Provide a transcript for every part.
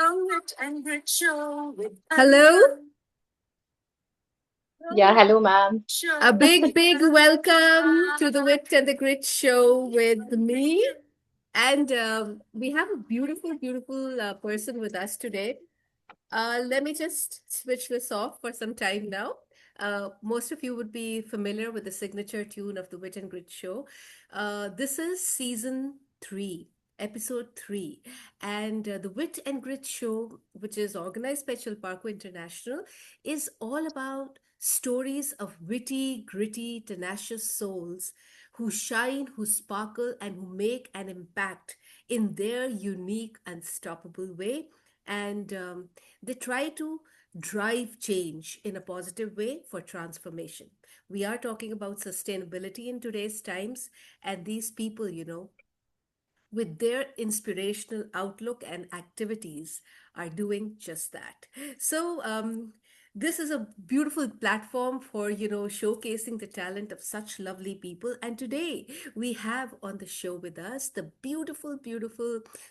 Wit and Grit Show with Hello. Yeah, hello, ma'am. A big welcome to the Wit and the Grit Show with me. And we have a beautiful person with us today. Let me just switch this off for some time now. Most of you would be familiar with the signature tune of the Wit and Grit Show. This is season 3, episode 3, and the Wit and Grit Show, which is organized by Chilparco International, is all about stories of witty, gritty, tenacious souls who shine, who sparkle, and who make an impact in their unique, unstoppable way. And they try to drive change in a positive way for transformation. We are talking about sustainability in today's times, and these people, with their inspirational outlook and activities, are doing just that. So, this is a beautiful platform for showcasing the talent of such lovely people. And today we have on the show with us the beautiful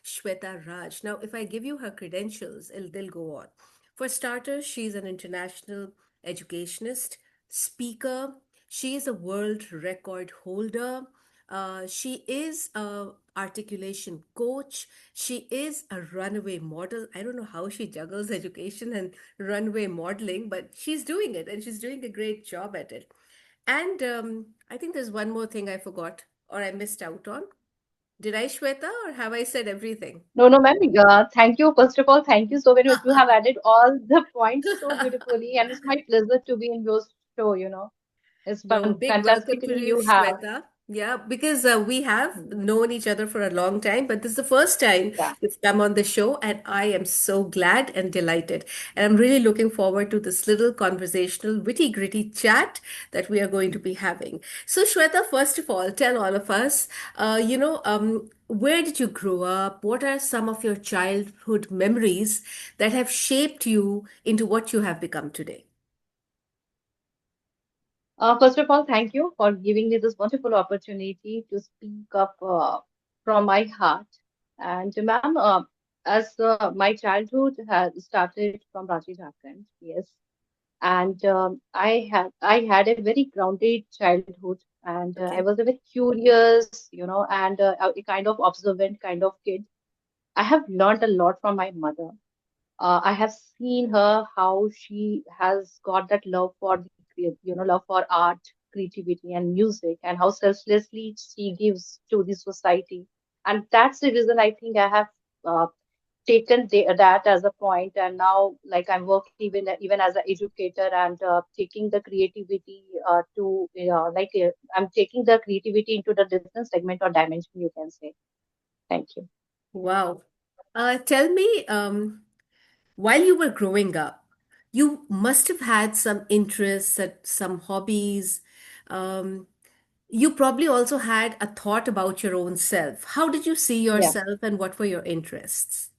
Shweta Raj. Now, if I give you her credentials, they'll go on. For starters, she's an international educationist, speaker. She is a world record holder. She is a articulation coach. She is a runway model. I don't know how she juggles education and runway modeling, but she's doing it and she's doing a great job at it. And I think there's one more thing I forgot or I missed out on. Did I, Shweta, or have I said everything? No, no, ma'am. Thank you. First of all, thank you so very much. You have added all the points so beautifully, and it's my pleasure to be in your show. It's No, fun, big welcome to fantastically you, you have. Shweta. Yeah, because we have known each other for a long time, but this is the first time Yeah. you've come on the show, and I am so glad and delighted. And I'm really looking forward to this little conversational, witty, gritty chat that we are going to be having. So, Shweta, first of all, tell all of us, where did you grow up? What are some of your childhood memories that have shaped you into what you have become today? First of all, thank you for giving me this wonderful opportunity to speak up from my heart. And, ma'am, as my childhood has started from Ranchi, Jharkhand, yes. And I had a very grounded childhood, and I Okay. was a very curious, and a kind of observant kind of kid. I have learned a lot from my mother. I have seen her how she has got that love for love for art, creativity, and music, and how selflessly she gives to the society. And that's the reason I think I have uh, taken that as a point, and now like I'm working even as an educator, and taking the creativity to I'm taking the creativity into the different segment or dimension, you can say. Thank you. Wow. Tell me, while you were growing up, you must have had some interests, some hobbies. Um, you probably also had a thought about your own self. How did you see Yeah. yourself and what were your interests?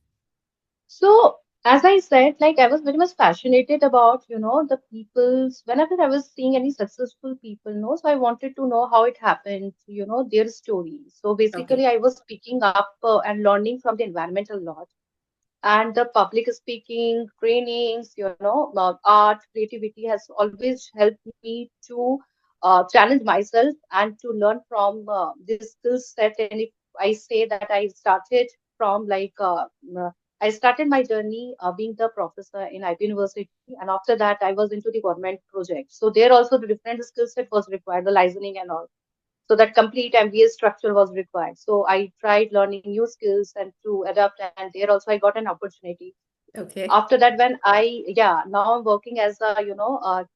So, as I said, like I was very much passionate about, the people's, whenever I was seeing any successful people, so I wanted to know how it happened, their stories. So Okay. basically, I was picking up and learning from the environment a lot. And the public speaking trainings, art, creativity has always helped me to challenge myself and to learn from this skill set. And if I say that I started from I started my journey being the professor in IB University, and after that I was into the government project. So there also the different skill set was required, the licensing and all. So that complete MBA structure was required. So I tried learning new skills and to adapt, and there also I got an opportunity. Okay. After that, when yeah, now I'm working as a,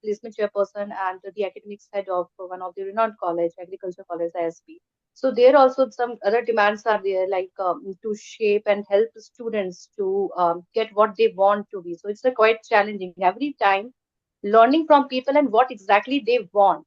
placement chairperson and the academics head of one of the renowned college, agriculture college, ISB. So there also some other demands are there, like to shape and help students to get what they want to be. So it's quite challenging every time, learning from people and what exactly they want.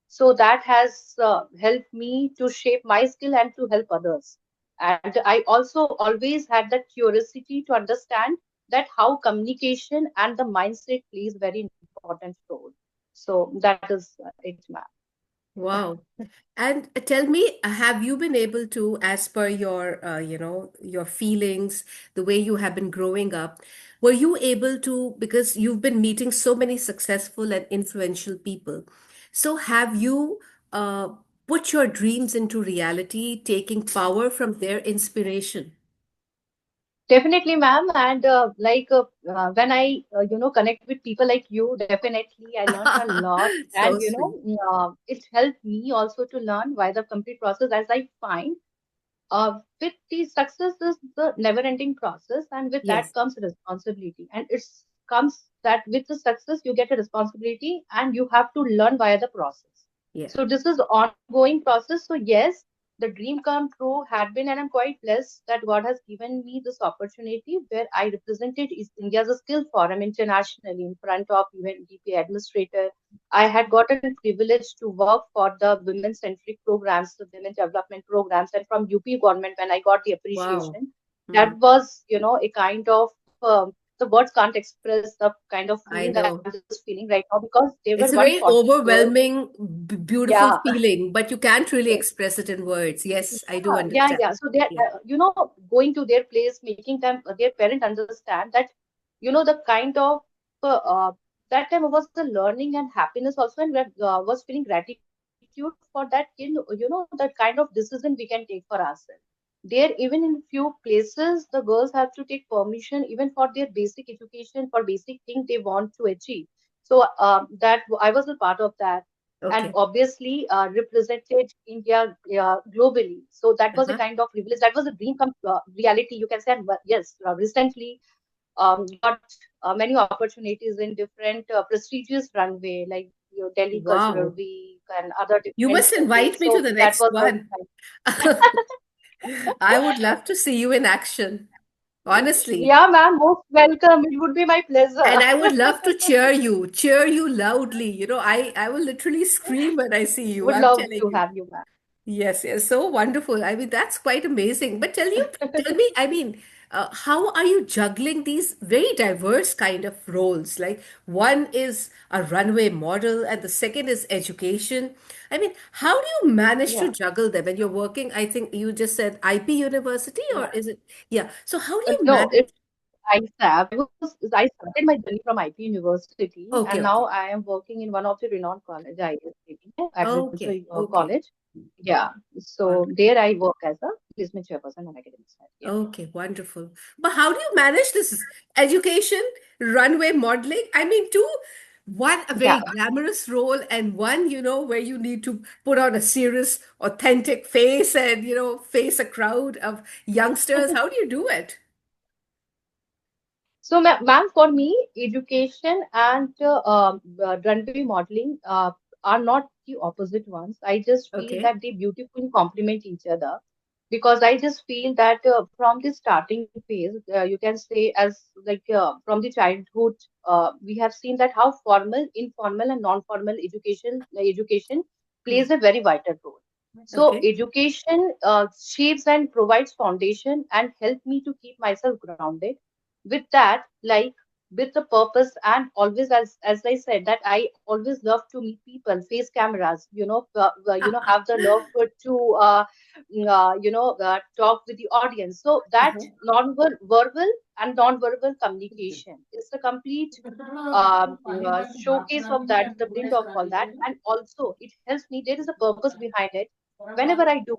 So that has helped me to shape my skill and to help others. And I also always had that curiosity to understand that how communication and the mindset plays very important role. So that is it, ma'am. Wow. And tell me, have you been able to, as per your, your feelings, the way you have been growing up, were you able to, because you've been meeting so many successful and influential people, so have you uh, put your dreams into reality, taking power from their inspiration? Definitely, ma'am. And when I, connect with people like you, definitely I learned a lot. And, So sweet. it helped me also to learn why the complete process, as I find, with the success is the never-ending process, and with that Yes. comes responsibility. And it's comes that with the success, you get a responsibility and you have to learn via the process. Yeah. So this is ongoing process. So yes, the dream come true had been, and I'm quite blessed that God has given me this opportunity where I represented East India's skill forum internationally in front of even DP administrator. I had gotten privilege to work for the women-centric programs, the women development programs, and from UP government when I got the Wow. appreciation. Hmm. That was, a kind of the words can't express the kind of I feeling I'm know. just feeling right now because they were It's a very 140 girls. overwhelming, beautiful Yeah, feeling, but you can't really express it in words. Yes, I do yeah, understand. yeah. So they're, Yeah. going to their place, making them, their parent understand that, the kind of, that time was the learning and happiness also, and was feeling gratitude for that, that kind of decision we can take for ourselves. There, even in few places, the girls have to take permission even for their basic education, for basic thing they want to achieve. So that I was a part of that, and Okay. obviously represented India globally. So that was a Uh-huh. kind of privilege. That was a dream come reality, you can say. And yes, recently got many opportunities in different prestigious runway like Delhi Cultural Wow. Week and other You different must weeks. invite me to So the that next was very one. nice. I would love to see you in action, honestly. Yeah, ma'am, most welcome. It would be my And pleasure. I would love to cheer you loudly. I will literally scream when I see you. Would I'm love telling to you. have you, ma'am. Yes, yes, so wonderful. I mean, that's quite amazing. But tell me, I mean, how are you juggling these very diverse kind of roles? Like one is a runway model, and the second is education. I mean, how do you manage to Yeah, juggle them? And you're working, I think you just said IP University, or yeah. is it? Yeah. So how do you No, manage? I started my journey from IP University, Okay, and now okay, I am working in one of the renowned college, ISCB, okay, Agriculture okay. College. Yeah, All so right. there I work as a placement chairperson and academic staff. Yeah, Okay, wonderful. But how do you manage this education, runway modeling? I mean, one a yeah. very glamorous role and one, where you need to put on a serious, authentic face and, face a crowd of youngsters. How do you do it? So, ma'am, for me, education and runway modeling are not the opposite ones. I just feel Okay. that they beautifully complement each other because I just feel that from the starting phase, you can say as like from the childhood, we have seen that how formal, informal, and non-formal education Hmm. plays a very vital role. So Okay. education shapes and provides foundation and help me to keep myself grounded. With that, like with the purpose, and always, as I said, that I always love to meet people, face cameras, have the love to talk with the audience. So that Uh-huh. non-verbal and non-verbal communication is a complete showcase of that, the blend of all that, and also it helps me. There is a purpose behind it. Whenever I do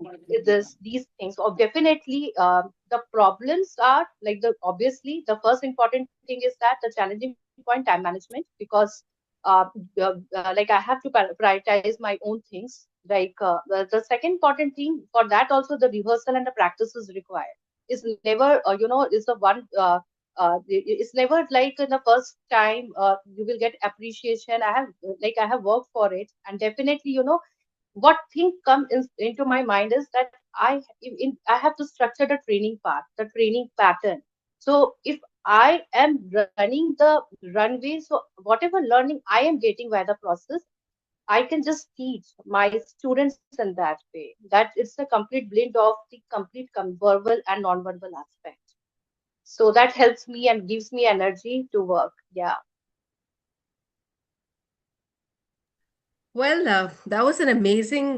these things, or definitely the problems are like the obviously the first important thing is that the challenging point, time management, because uh, like I have to prioritize my own things. Like the second important thing for that also the rehearsal and the practice is required. It's never is the one. It's never like in the first time you will get appreciation. I have worked for it, and definitely what thing come into my mind is that I have to structure the training part, the training pattern. So if I am running the runway, so whatever learning I am getting by the process, I can just teach my students in that way. That it's a complete blend of the complete verbal and non-verbal aspect. So that helps me and gives me energy to work. Yeah. Well, that was an amazing,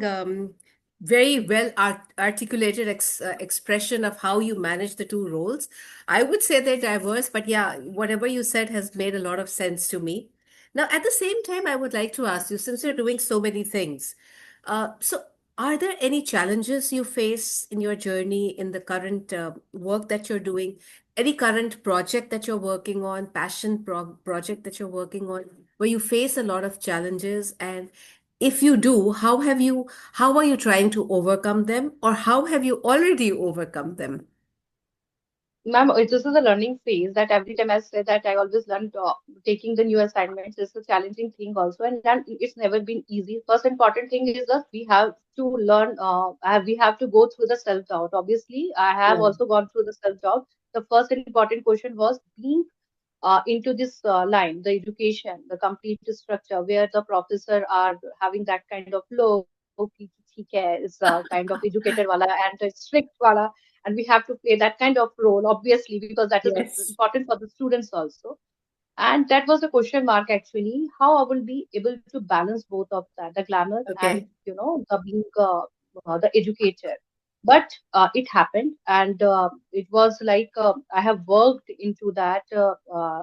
very well articulated expression of how you manage the two roles. I would say they're diverse, but yeah, whatever you said has made a lot of sense to me. Now, at the same time, I would like to ask you, since you're doing so many things, so are there any challenges you face in your journey in the current work that you're doing? Any current project that you're working on, project that you're working on, where you face a lot of challenges? And if you do, how are you trying to overcome them, or how have you already overcome them? Ma'am, this is a learning phase that every time I say that I always learn taking the new assignments is a challenging thing also, and then it's never been easy. First important thing is that we have to learn, we have to go through the self-doubt. Obviously, I have Yeah. also gone through the self-doubt. The first important question was being into this line, the education, the complete structure, where the professor are having that kind of low, ठीक है, is kind of educated wala and a strict wala, and we have to play that kind of role, obviously, because that is Yes. important for the students also. And that was a question mark actually, how I will be able to balance both of that, the glamour and Okay. the being the educator. But it happened, and it was like I have worked into that.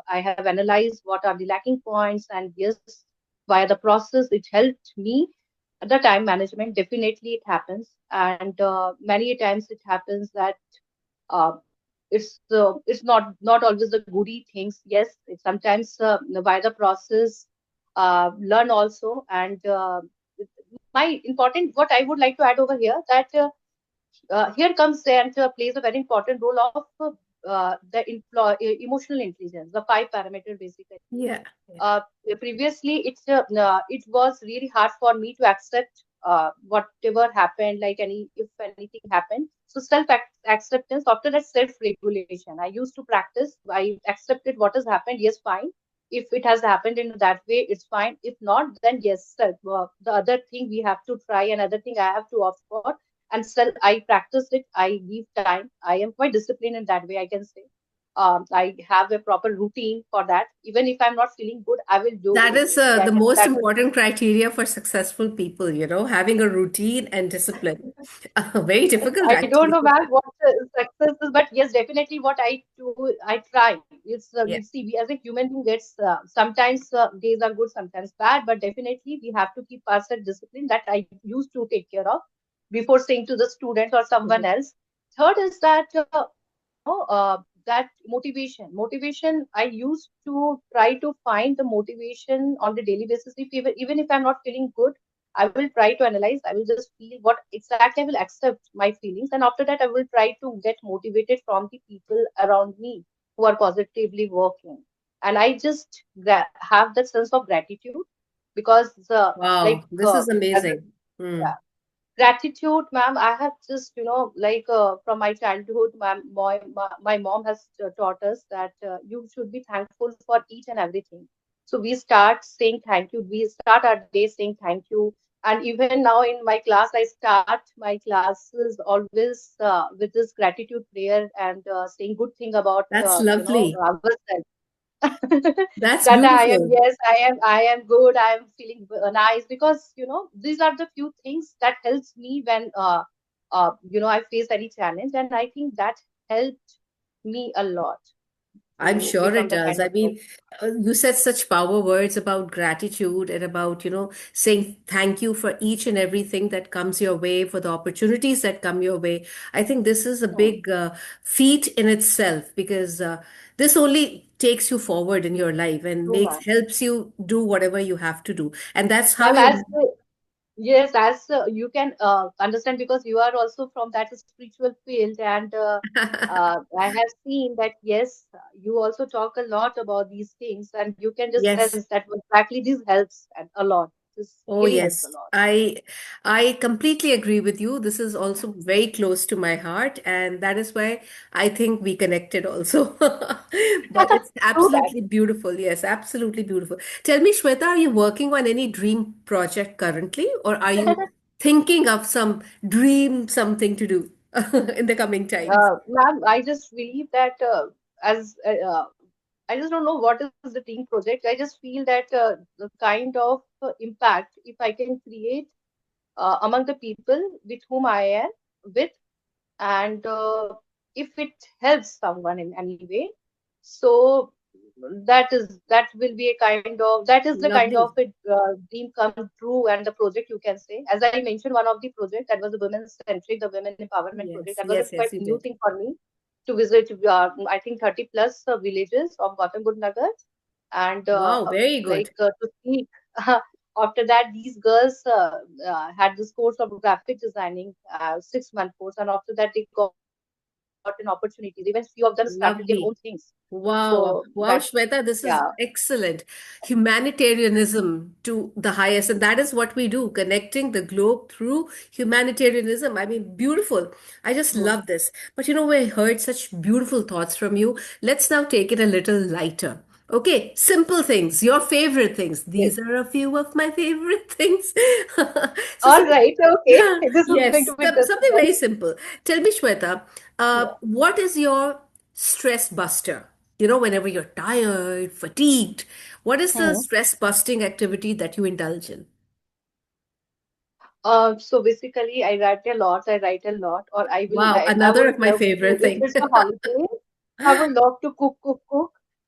I have analyzed what are the lacking points, and yes, via the process, it helped me. The time management definitely it happens, and many times it happens that uh, it's not always the goody things. Yes, it's sometimes by the process learn also. And my important what I would like to add over here that here comes and plays a very important role of emotional intelligence, the five parameter basically. Yeah. uh, Previously it was really hard for me to accept whatever happened, like any if anything happened. So self acceptance, after that self regulation, I used to practice. I accepted what has happened. Yes, fine. If it has happened in that way, it's fine. If not, then yes, self, the other thing we have to try, another thing I have to opt for. And self, I practice it. I give time. I am quite disciplined in that way, I can say. I have a proper routine for that. Even if I'm not feeling good, I will do That it. is Yeah, the most that is. important criteria for successful people, having a routine and discipline. Very difficult, I don't actually. know, ma'am, what success is, but yes, definitely what I do, I try. It's Yeah. see, we as a human being gets sometimes days are good, sometimes bad, but definitely we have to keep ourselves disciplined. That I used to take care of before saying to the student or someone Mhm. else. Third is that that motivation. I used to try to find the motivation on the daily basis. If even if I'm not feeling good, I will try to analyze. I will just feel what exactly. I will accept my feelings, and after that, I will try to get motivated from the people around me who are positively working. And I just have that sense of gratitude because, Wow, this is as a, amazing. Mm. yeah, gratitude, ma'am. I have just, like from my childhood, ma'am, my mom has taught us that you should be thankful for each and everything. So we start saying thank you. We start our day saying thank you. And even now in my class, I start my classes always with this gratitude prayer and saying good thing about, That's lovely. ourselves. That's That I am, beautiful. yes, I am good. I am feeling nice because these are the few things that helps me when I face any challenge, and I think that helped me a lot I'm to sure it become the does. kind I of person. mean, you said such power words about gratitude and about, saying thank you for each and everything that comes your way, for the opportunities that come your way. I think this is a Hmm. big feat in itself because this only takes you forward in your life and True, ma'am. helps you do whatever you have to do. And that's how Ma'am, you. yes, as you can understand, because you are also from that spiritual field, and I have seen that yes, you also talk a lot about these things, and you can just Yes. sense that exactly this helps a lot. This Oh really helps a yes, lot. I completely agree with you. This is also very close to my heart, and that is why I think we connected also. But it's True that. absolutely beautiful. Yes, absolutely beautiful. Tell me, Shweta, are you working on any dream project currently, or are you thinking of some dream something to do in the coming times? Ma'am, I just believe that as I just don't know what is the team project. I just feel that the kind of impact if I can create among the people with whom I am with, and if it helps someone in any way, so that will be a kind of, that is the kind of Lovely. a dream come true, and the project you can say, as I mentioned, one of the project that was a women centric, the women empowerment project, Yes, that was a yes, quite yes, you new did. thing for me to visit. I think 30 plus villages of Gautam Budh Nagar, and Wow, very good. to see. After that, these girls had this course of graphic designing, 6 month course, and after that, they got an opportunity. Even few of them started their own things. Lovely. So Wow, that, wow, Shweta, this yeah, is excellent. Humanitarianism to the highest, and that is what we do, connecting the globe through humanitarianism. I mean, beautiful. I just hmm, love this. But you know, we heard such beautiful thoughts from you. Let's now take it a little lighter. Okay, simple things, your favorite things. yes. These are a few of my favorite things. So, All something, right, okay. This is going to yes, be interesting something then. very simple. Tell me, Shweta, Yeah. what is your stress buster? You know, whenever you're tired, fatigued, what is the Hmm. stress busting activity that you indulge in? So basically, I write a lot. I write a lot, or Wow, I another would of my love to, favorite if thing. it's a holiday, I would love to cook.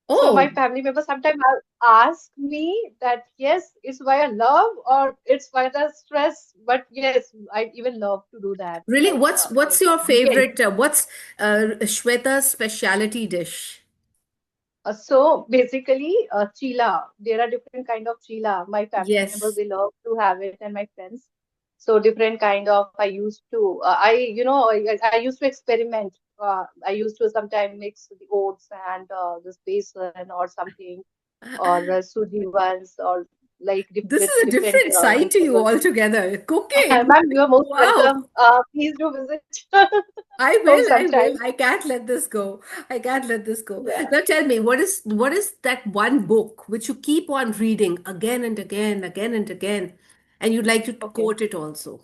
So my Oh, family members sometimes ask me that, yes, it's via love or it's via the stress. But yes, I even love to do that. really? Like What's your weekend. favorite? What's Shweta's specialty dish? So basically, chila. There are different kind of chila. My family members, Yes. they love to have it, and my friends. So different kind of. I used to. I used to experiment. I used to sometimes mix the oats and this besan or something, or suji ones, or like This with is a different different side to you vegetables. altogether. Cooking. Ma'am, you are most Wow. welcome. Please do visit I home will, I will. sometime. I can't let this go. I can't let this go. Yeah. Now tell me, what is that one book which you keep on reading again and again, again and again, and you'd like to Okay. quote it also?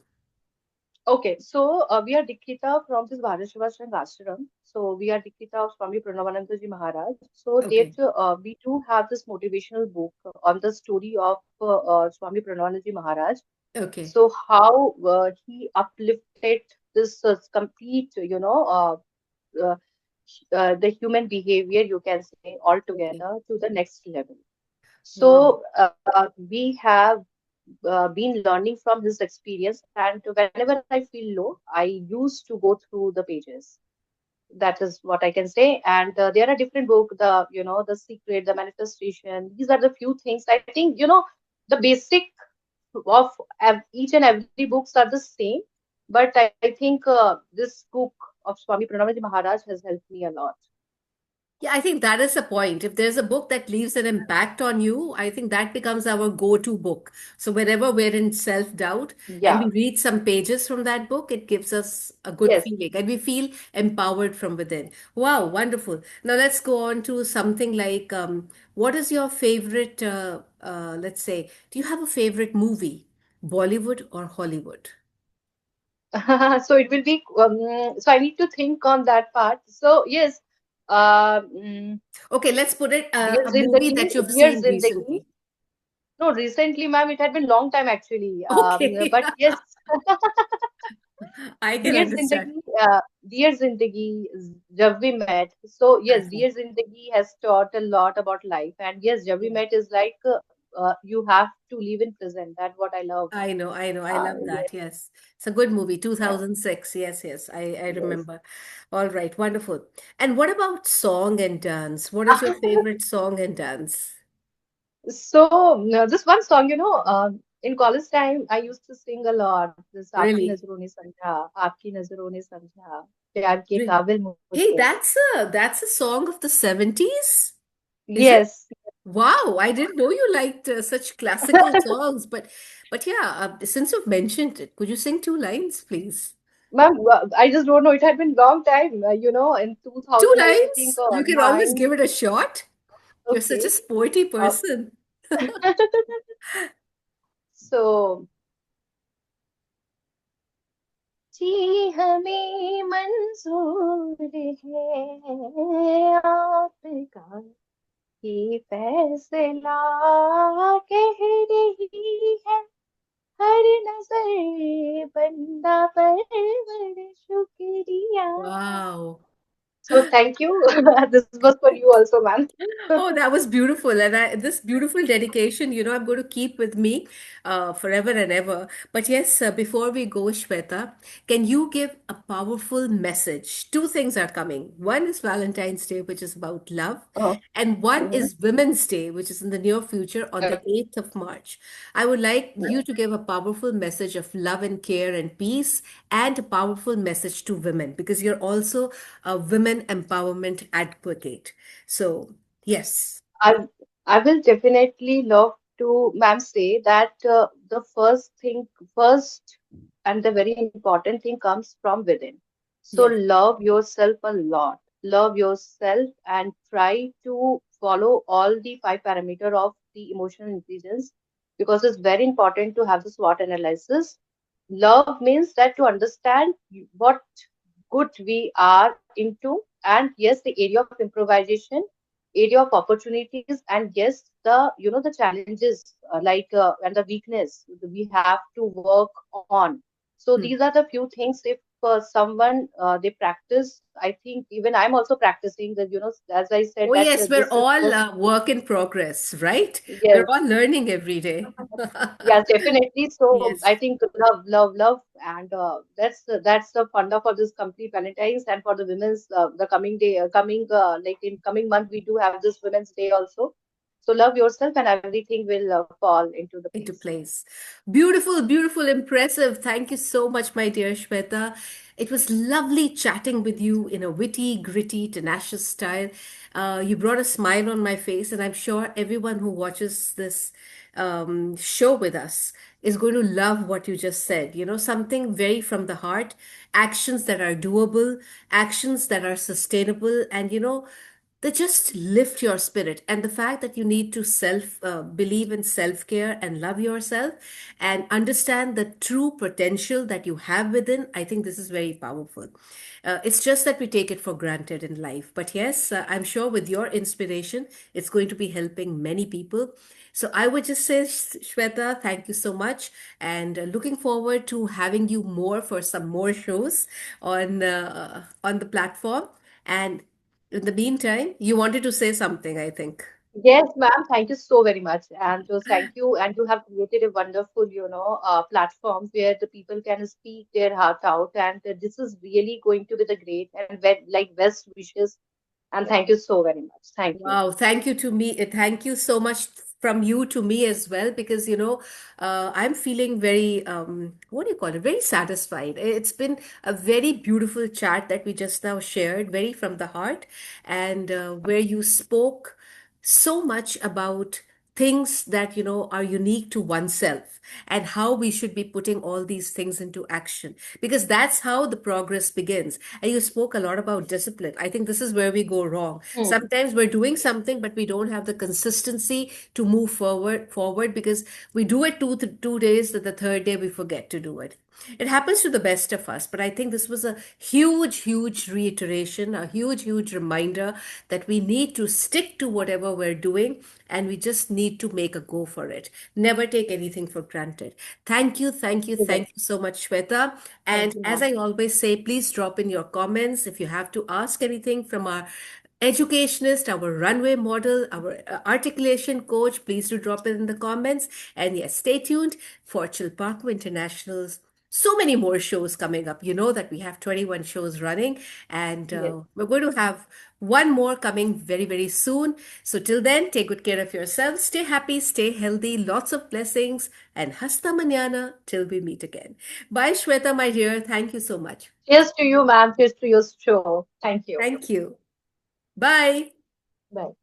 Okay, so we are Dikshita from this Bharatshivas and Ashram. So we are Dikshita of Swami Pranavanandaji Maharaj. So that Okay, we do have this motivational book on the story of Swami Pranavanandaji Maharaj. okay, So how he uplifted this complete, uh, the human behavior, you can say, okay. altogether to the next level. Wow. So we have been learning from his experience, and whenever I feel low, I used to go through the pages. That is what I can say. And there are different books, the secret, the manifestation. These are the few things. I think, the basic of each and every books are the same. But I think this book of Swami Pranavaji Maharaj has helped me a lot. Yeah, I think that is the point. If there's a book that leaves an impact on you, I think that becomes our go-to book. So whenever we're in self-doubt and Yeah. we read some pages from that book, it gives us a good Yes. feeling and we feel empowered from within. Wow, wonderful. Now let's go on to something like what is your favorite, let's say, do you have a favorite movie, Bollywood or Hollywood? So it will be, so I need to think on that part. So yes, mm, Okay, let's put it Dear a movie Zindagi, that you've Dear seen Zindagi. recently. No, recently, ma'am, it had been long time actually. Okay, But yes, I can Dear understand. Zindagi, Dear Zindagi, Jab We Met. So yes, Okay. Dear Zindagi has taught a lot about life, and yes, Jab We Yeah. Met is like you have to live in present. That's what I love. I know, I know. I love Yes, that. Yes. It's a good movie, yeah, 2006. Yes, yes. I yes. remember. All right, wonderful. And what about song and dance? What is your favorite song and dance? So this one song, in college time, I used to sing a lot. This "Aapki Really? Nazaron ne Samjha, Aapki Nazaron ne Samjha, Pyar ke Really? Kabil mujhe." Hey, that's a song of the 70s, is it? Yes, Wow, I didn't know you liked such classical songs, but yeah, since you've mentioned it, could you sing two lines, please? ma'am. I just don't know. It had been long time. In Two 2000, I think lines? You can always nine. give it a shot. You're such Okay. a sporty Uh, person. so जी हमें मंजूर है आपका ये फैसला कह रही है हर नजर बंदा पर बड़ा शुक्रिया. Wow. So thank you. This was for you also, ma'am. Oh, that was beautiful. And this beautiful dedication, I'm going to keep with me forever and ever. But yes, before we go, Shweta, can you give a powerful message? Two things are coming. One is Valentine's Day, which is about love, Oh, and one mhm. is Women's Day, which is in the near future on the 8th of March. I would like you to give a powerful message of love and care and peace, and a powerful message to women because you're also a women empowerment advocate. So, yes. I I will definitely love to, ma'am, say that the first and the very important thing comes from within. So Yes. love yourself a lot. Love yourself and try to follow all the five parameter of the emotional intelligence because it's very important to have the SWOT analysis. Love means that to understand what good we are into, and yes, the area of improvisation, area of opportunities, and yes, the challenges and the weakness we have to work on. So Hmm. these are the few things. If someone they practice, I think even I'm also practicing that. As I said Oh, that yes, we're this is all was work in progress, right? We're yes. all learning every day. Yes, definitely. So Yes, I think love, love, love, and that's the funda for this complete Valentine's and for the women's the coming day, coming like in coming month we do have this Women's Day also. So love yourself and everything will fall into the into place. place. Beautiful, beautiful, impressive. Thank you so much, my dear Shweta. It was lovely chatting with you in a witty, gritty, tenacious style. You brought a smile on my face, and I'm sure everyone who watches this show with us is going to love what you just said. Something very from the heart, actions that are doable, actions that are sustainable, and they just lift your spirit. And the fact that you need to self believe in self care and love yourself and understand the true potential that you have within, I think this is very powerful. It's just that we take it for granted in life. But yes, I'm sure with your inspiration, it's going to be helping many people. So I would just say, Shweta, thank you so much, and looking forward to having you more for some more shows on the platform. And in the meantime, you wanted to say something, I think. Yes, ma'am. Thank you so very much, and just thank you. And you have created a wonderful, platform where the people can speak their heart out, and this is really going to be the great and like best wishes. And thank you so very much. Thank you. Wow, thank you to me. Thank you so much from you to me as well, because I'm feeling very what do you call it? Very satisfied. It's been a very beautiful chat that we just now shared, very from the heart, and where you spoke so much about things that are unique to oneself and how we should be putting all these things into action, because that's how the progress begins. And you spoke a lot about discipline. I think this is where we go wrong. Hmm. Sometimes we're doing something but we don't have the consistency to move forward because we do it 2 days, that the third day we forget to do it. It happens to the best of us, but I think this was a huge, huge reiteration, a huge, huge reminder that we need to stick to whatever we're doing, and we just need to make a go for it. Never take anything for granted. Yes. Thank you so much, Shweta. Thank And you, as ma'am. I always say, please drop in your comments if you have to ask anything from our educationist, our runway model, our articulation coach. Please do drop it in the comments. And yes, stay tuned for Chill Parkway International's so many more shows coming up. You know that we have 21 shows running, and Yes. we're going to have one more coming very, very soon. So till then, take good care of yourselves. Stay happy, stay healthy, lots of blessings, and hasta mañana till we meet again. Bye, Shweta, my dear. Thank you so much. Cheers to you, ma'am. Cheers to your show. Thank you. Thank you. Bye. Bye.